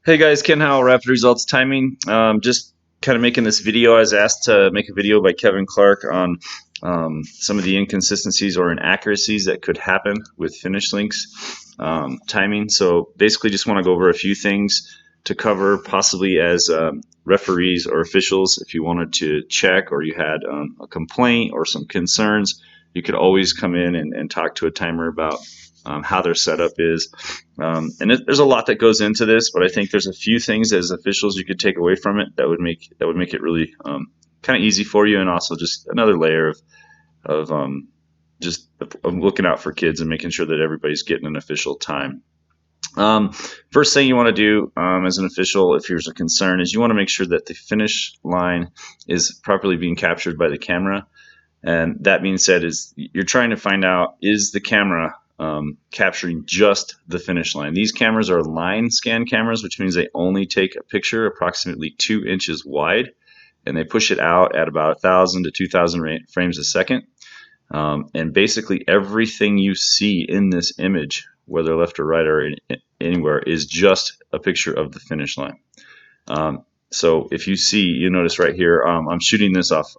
Hey guys, Ken Howell, Rapid Results Timing. Just kind of making this video. I was asked to make a video by Kevin Clark on some of the inconsistencies or inaccuracies that could happen with finish links timing. So basically just want to go over a few things to cover possibly as referees or officials. If you wanted to check or you had a complaint or some concerns, you could always come in and talk to a timer about how their setup is. There's a lot that goes into this, but I think there's a few things as officials you could take away from it that would make it really kind of easy for you, and also just another layer of just of looking out for kids and making sure that everybody's getting an official time. First thing you want to do as an official, if there's a concern, is you want to make sure that the finish line is properly being captured by the camera. And that being said, is you're trying to find out, is the camera capturing just the finish line. These cameras are line scan cameras, which means they only take a picture approximately 2 inches wide, and they push it out at about 1,000 to 2,000 frames a second. And basically everything you see in this image, whether left or right or anywhere, is just a picture of the finish line. So if you see, you notice right here, I'm shooting this off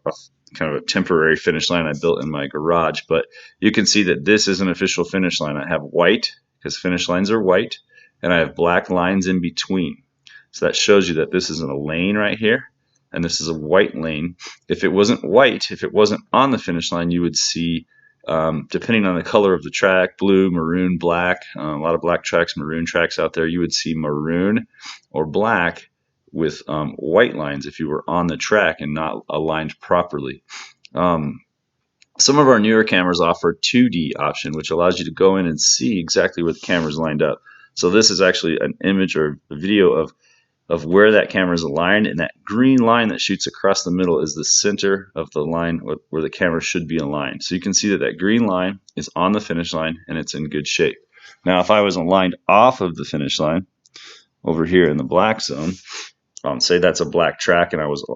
kind of a temporary finish line I built in my garage, but you can see that this is an official finish line. I have white, because finish lines are white, and I have black lines in between. So that shows you that this isn't a lane right here, and this is a white lane. If it wasn't white, if it wasn't on the finish line, you would see, depending on the color of the track, blue, maroon, black, a lot of black tracks, maroon tracks out there, you would see maroon or black with white lines if you were on the track and not aligned properly. Some of our newer cameras offer 2D option, which allows you to go in and see exactly where the camera is lined up. So this is actually an image or a video of where that camera is aligned, and that green line that shoots across the middle is the center of the line where the camera should be aligned. So you can see that that green line is on the finish line and it's in good shape. Now if I was aligned off of the finish line over here in the black zone, say that's a black track and I was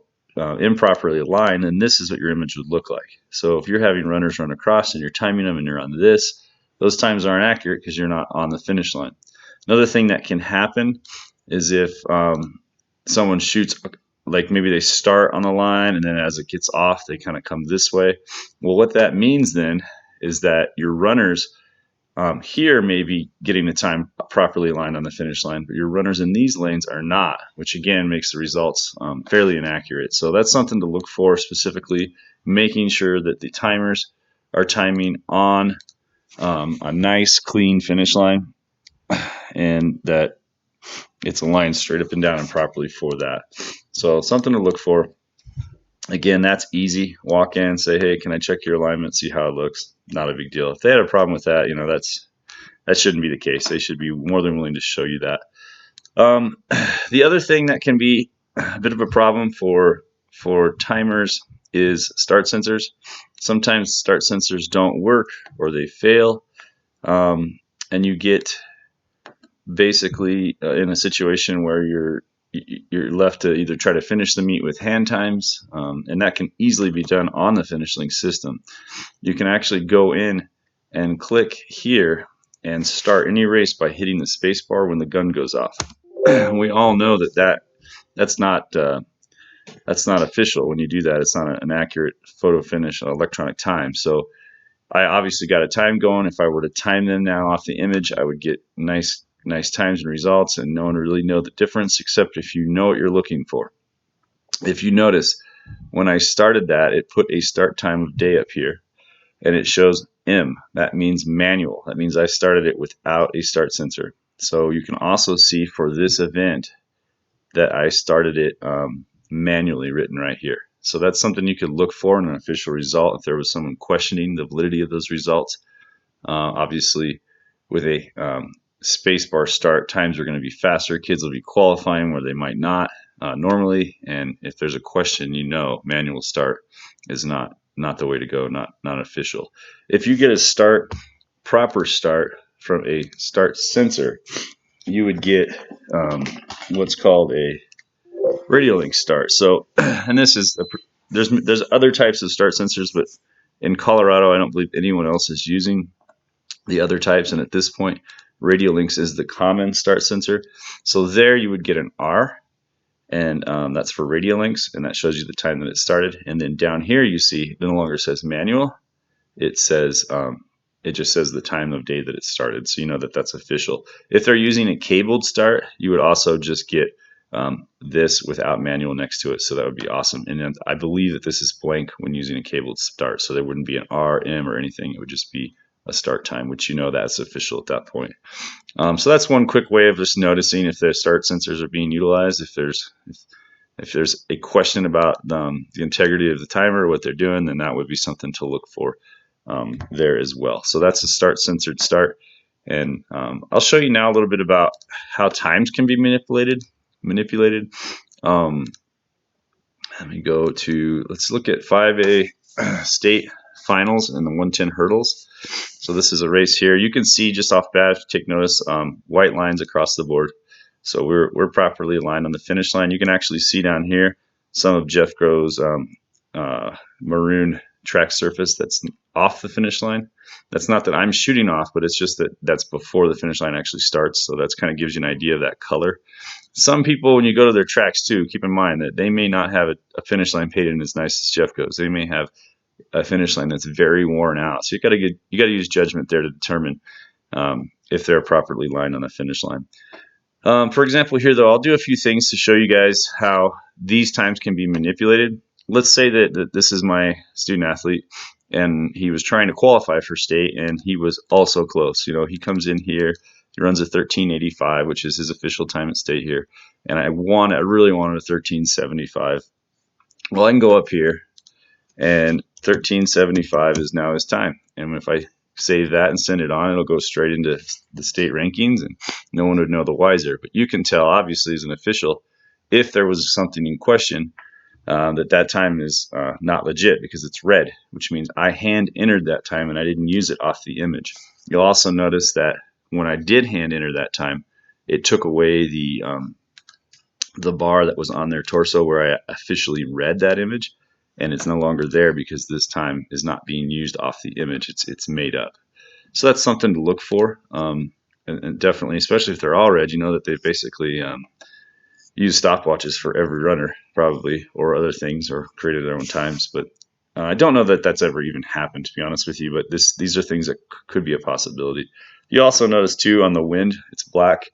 improperly aligned, then this is what your image would look like. So if you're having runners run across and you're timing them and you're on this, those times aren't accurate because you're not on the finish line. Another thing that can happen is if someone shoots, like maybe they start on the line and then as it gets off they kind of come this way. Well, what that means then is that your runners here may be getting the time properly aligned on the finish line, but your runners in these lanes are not, which again makes the results fairly inaccurate. So that's something to look for, specifically making sure that the timers are timing on a nice clean finish line and that it's aligned straight up and down and properly for that. So something to look for. Again, that's easy. Walk in, say, hey, can I check your alignment, see how it looks? Not a big deal. If they had a problem with that, that shouldn't be the case. They should be more than willing to show you that. The other thing that can be a bit of a problem for timers is start sensors. Sometimes start sensors don't work or they fail, and you get basically in a situation where you're left to either try to finish the meet with hand times, and that can easily be done on the finish link system. You can actually go in and click here and start any race by hitting the space bar when the gun goes off. We all know that's not official. When you do that, it's not an accurate photo finish electronic time. So I obviously got a time going. If I were to time them now off the image, I would get nice times and results, and no one would really know the difference except if you know what you're looking for. If you notice, when I started that, it put a start time of day up here, and it shows M. That means manual. That means I started it without a start sensor. So you can also see for this event that I started it manually written right here. So that's something you could look for in an official result if there was someone questioning the validity of those results. Obviously, with a spacebar start, times are going to be faster. Kids will be qualifying where they might not normally, and if there's a question, manual start is not the way to go, not official. If you get a proper start from a start sensor, you would get what's called a radio link start. So, and this is there's other types of start sensors, but in Colorado, I don't believe anyone else is using the other types, and at this point Radio links is the common start sensor. So there you would get an R, and that's for radio links, and that shows you the time that it started. And then down here you see it no longer says manual. It says it just says the time of day that it started, so you know that that's official. If they're using a cabled start, you would also just get this without manual next to it, so that would be awesome. And then I believe that this is blank when using a cabled start, so there wouldn't be an R, M, or anything. It would just be a start time, which you know that's official at that point. So that's one quick way of just noticing if the start sensors are being utilized. If there's a question about the integrity of the timer or what they're doing, then that would be something to look for there as well. So that's a start censored start. And I'll show you now a little bit about how times can be manipulated. Let me go to, let's look at 5A state finals and the 110 hurdles. So this is a race here. You can see just off bat, if you take notice, white lines across the board. So we're properly aligned on the finish line. You can actually see down here some of Jeff Grove's maroon track surface that's off the finish line. That's not that I'm shooting off, but it's just that that's before the finish line actually starts. So that's kind of gives you an idea of that color. Some people, when you go to their tracks too, keep in mind that they may not have a finish line painted as nice as Jeff Grove's. They may have a finish line that's very worn out. So you got to use judgment there to determine if they're properly lined on the finish line. For example, here though, I'll do a few things to show you guys how these times can be manipulated. Let's say that this is my student athlete, and he was trying to qualify for state, and he was also close. You know, he comes in here, he runs a 13:85, which is his official time at state here, and I really wanted a 13:75. Well, I can go up here, and 13:75 is now his time, and if I save that and send it on, it'll go straight into the state rankings, and no one would know the wiser. But you can tell, obviously, as an official, if there was something in question, that time is not legit because it's red, which means I hand entered that time and I didn't use it off the image. You'll also notice that when I did hand enter that time, it took away the bar that was on their torso where I officially read that image, and it's no longer there because this time is not being used off the image. It's made up. So that's something to look for, and definitely, especially if they're all red, you know that they've basically use stopwatches for every runner, probably, or other things, or created their own times. But I don't know that that's ever even happened, to be honest with you. But these are things that could be a possibility. You also notice too on the wind, it's black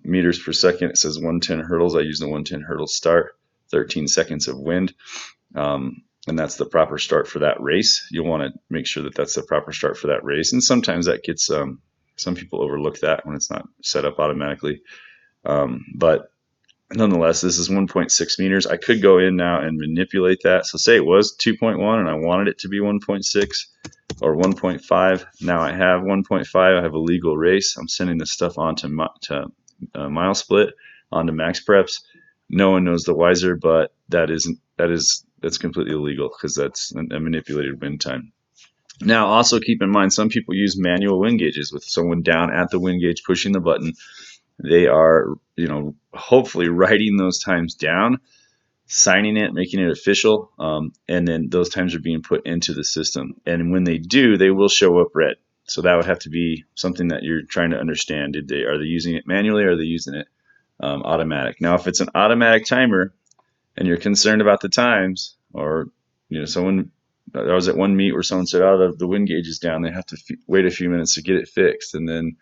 meters per second. It says 110 hurdles. I use the 110 hurdles start, 13 seconds of wind, and that's the proper start for that race. You'll want to make sure that that's the proper start for that race. And sometimes that gets some people overlook that when it's not set up automatically, but nonetheless, this is 1.6 meters. I could go in now and manipulate that. So say it was 2.1 and I wanted it to be 1.6 or 1.5. Now I have 1.5. I have a legal race. I'm sending this stuff on to Mile Split, onto Max Preps. No one knows the wiser, but that's completely illegal because that's a manipulated wind time. Now, also keep in mind, some people use manual wind gauges with someone down at the wind gauge pushing the button. They are, hopefully writing those times down, signing it, making it official, and then those times are being put into the system. And when they do, they will show up red. So that would have to be something that you're trying to understand. Are they using it manually, or are they using it automatic? Now, if it's an automatic timer and you're concerned about the times, or I was at one meet where someone said, "Oh, the wind gauge is down. They have to wait a few minutes to get it fixed," and then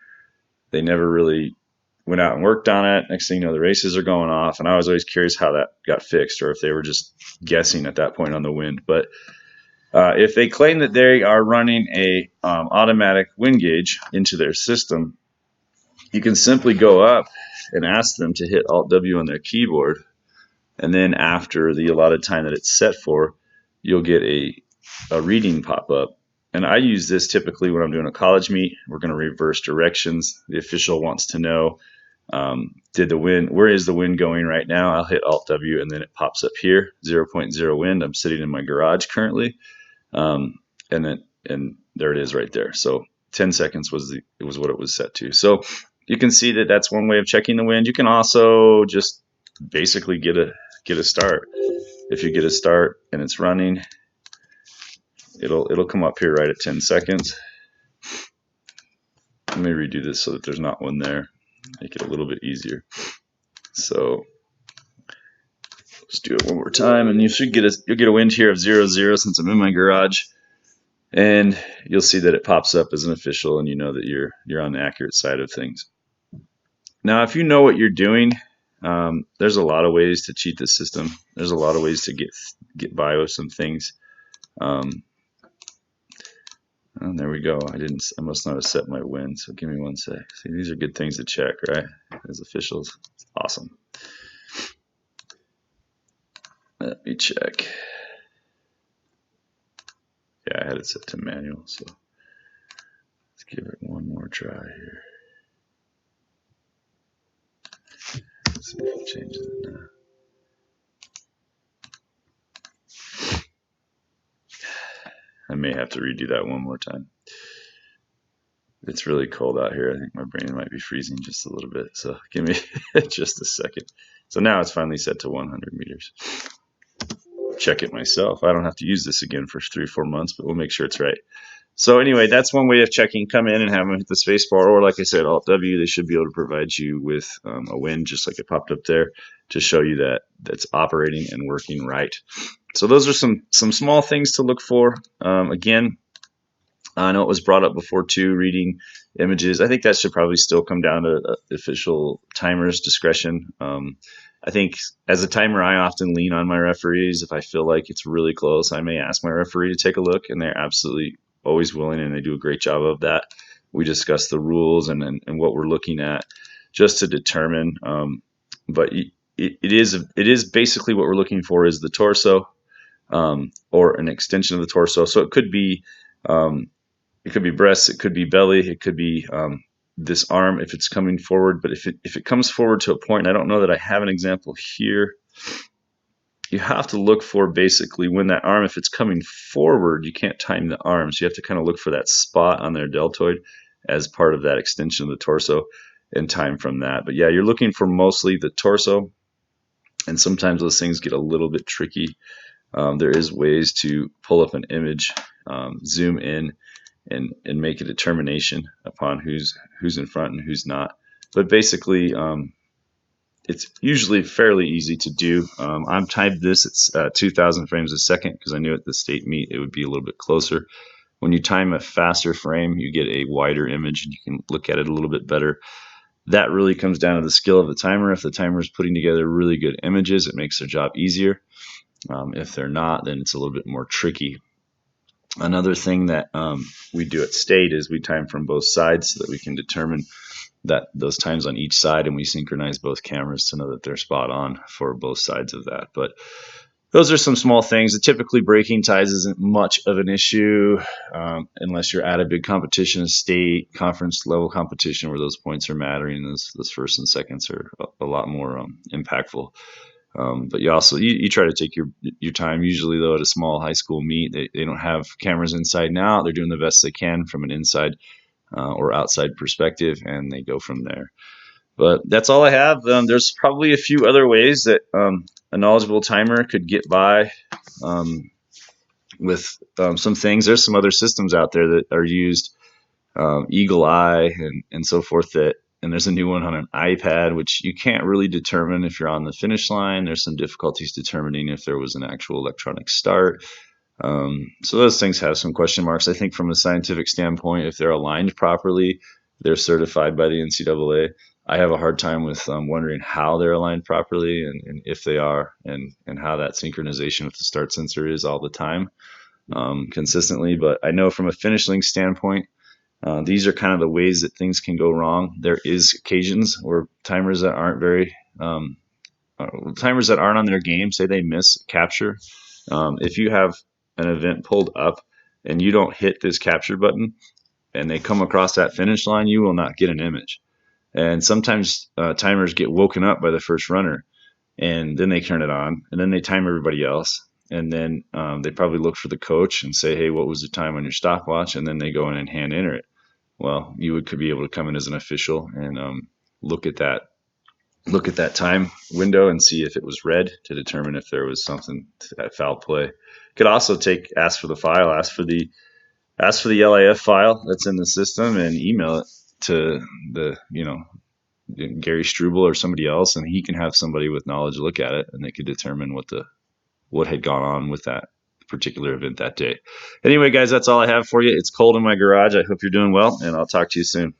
they never really went out and worked on it. Next thing you know, the races are going off, and I was always curious how that got fixed, or if they were just guessing at that point on the wind. But if they claim that they are running a automatic wind gauge into their system, you can simply go up and ask them to hit Alt-W on their keyboard, and then after the allotted time that it's set for, you'll get a reading pop up. And I use this typically when I'm doing a college meet. We're going to reverse directions. The official wants to know, where is the wind going right now? I'll hit Alt-W, and then it pops up here, 0.0 wind. I'm sitting in my garage currently, and there it is right there. So 10 seconds was what it was set to. So you can see that that's one way of checking the wind. You can also just basically get a start. If you get a start and it's running, it'll come up here right at 10 seconds. Let me redo this so that there's not one there. Make it a little bit easier. So let's do it one more time, and you'll get a wind here of 0-0 since I'm in my garage, and you'll see that it pops up as an official, and you know that you're on the accurate side of things. Now, if you know what you're doing, there's a lot of ways to cheat the system. There's a lot of ways to get by with some things. And there we go. I must not have set my win, so give me one sec. See, these are good things to check, right? As officials. Awesome. Let me check. Yeah, I had it set to manual, so let's give it one more try here. Let's see if it changes it now. I may have to redo that one more time. It's really cold out here. I think my brain might be freezing just a little bit, so give me just a second. So now it's finally set to 100 meters. Check it myself. I don't have to use this again for 3 or 4 months, but we'll make sure it's right. So anyway, that's one way of checking. Come in and have them hit the space bar, or like I said, Alt-W, they should be able to provide you with a win, just like it popped up there, to show you that that's operating and working right. So those are some small things to look for. Again, I know it was brought up before too, reading images. I think that should probably still come down to official timer's discretion. I think as a timer, I often lean on my referees. If I feel like it's really close, I may ask my referee to take a look, and they're absolutely always willing, and they do a great job of that. We discuss the rules and what we're looking at just to determine. But it is basically what we're looking for is the torso, or an extension of the torso. So it could be breasts, it could be belly, it could be this arm if it's coming forward. But if it comes forward to a point, and I don't know that I have an example here, you have to look for basically when that arm, if it's coming forward, you can't time the arm. So you have to kind of look for that spot on their deltoid as part of that extension of the torso and time from that. But yeah, you're looking for mostly the torso, and sometimes those things get a little bit tricky. There is ways to pull up an image, zoom in, and make a determination upon who's in front and who's not. But basically, it's usually fairly easy to do. I've timed this. It's 2,000 frames a second because I knew at the state meet it would be a little bit closer. When you time a faster frame, you get a wider image and you can look at it a little bit better. That really comes down to the skill of the timer. If the timer is putting together really good images, it makes their job easier. If they're not, then it's a little bit more tricky. Another thing that we do at state is we time from both sides so that we can determine that those times on each side, and we synchronize both cameras to know that they're spot on for both sides of that. But those are some small things. Typically, breaking ties isn't much of an issue unless you're at a big competition, a state conference level competition where those points are mattering. Those first and seconds are a lot more impactful. But you try to take your time. Usually, though, at a small high school meet, they don't have cameras inside and out. They're doing the best they can from an inside or outside perspective, and they go from there. But that's all I have. There's probably a few other ways that a knowledgeable timer could get by with some things. There's some other systems out there that are used, Eagle Eye and so forth, and there's a new one on an iPad, which you can't really determine if you're on the finish line. There's some difficulties determining if there was an actual electronic start. So those things have some question marks. I think from a scientific standpoint, if they're aligned properly, they're certified by the NCAA. I have a hard time with wondering how they're aligned properly and if they are, and how that synchronization with the start sensor is all the time consistently. But I know from a finish link standpoint, these are kind of the ways that things can go wrong. There is occasions where timers that aren't on their game, say they miss capture. If you have an event pulled up and you don't hit this capture button and they come across that finish line, you will not get an image. And sometimes timers get woken up by the first runner, and then they turn it on, and then they time everybody else, and then they probably look for the coach and say, hey, what was the time on your stopwatch? And then they go in and hand enter it. Well, could be able to come in as an official and look at that time window and see if it was red to determine if there was something to that foul play. Could also ask for the file, ask for the LIF file that's in the system and email it to the, Gary Struble or somebody else, and he can have somebody with knowledge look at it, and they could determine what had gone on with that particular event that day. Anyway, guys, that's all I have for you. It's cold in my garage. I hope you're doing well, and I'll talk to you soon.